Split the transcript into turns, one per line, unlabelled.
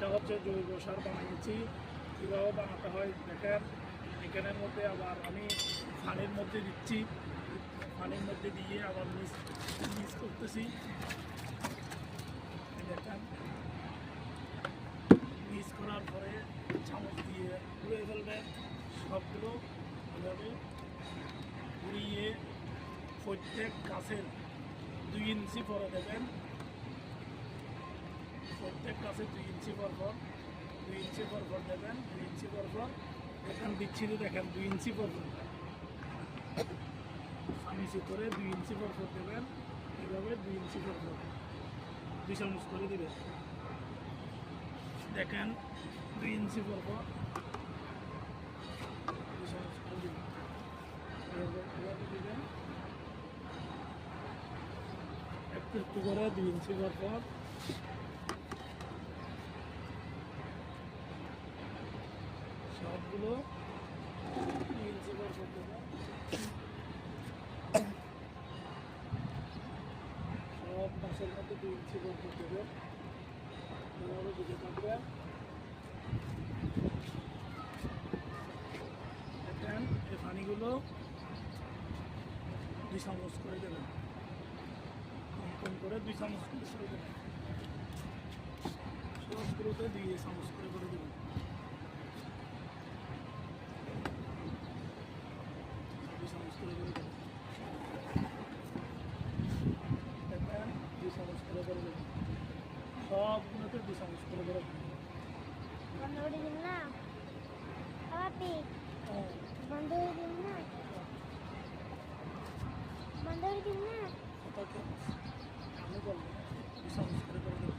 এটা হচ্ছে জৈব সার বানিয়েছি। কীভাবে বানাতে হয় দেখেন। এখানের মধ্যে আবার আমি পানির মধ্যে দিচ্ছি, পানির মধ্যে দিয়ে আবার মিক্স করতেছি। দেখেন মিক্স করার পরে চামচ দিয়ে ঘুরে ফেলবেন। সবগুলো এভাবে ঘুরিয়ে প্রত্যেক গাছের 2 ইঞ্চি পরে দেবেন। প্রত্যেক গাছে 2 ইঞ্চি পর 2 ইঞ্চি পর দেবেন। 2 ইঞ্চি পর দেখেন বিচ্ছিরি দেখেন 2 ইঞ্চি পর নিচে করে 2 ইঞ্চি পর দেবেন। এভাবে 2 ইঞ্চি পর 2 চামচ করে দেবেন। দেখেন 2 ইঞ্চি পর 2 চামচ করে দেবেন। এভাবে দেবেন একটু একটু করে 2 ইঞ্চি পর সবগুলো 2 ইঞ্চি পর দেবেন। সব মাছের মধ্যে 2 ইঞ্চি পর দেবেন। এভাবে দিতে থাকবেন। দেখেন এই পানিগুলো 2 চামচ করে দেবেন। কম করে 2 চামচ করে দেবেন। সবগুলোতে 2 চামচ করে দেবেন। দেখেন 2 চামচ করে দেবেন। সবগুলোতে 2 চামচ করে দেবেন।
বন্ধ করে দিন না পাপি, বন্ধ করে দিন না, বন্ধ করে দিন না।
আমি বলবো 2 চামচ করে দেবেন।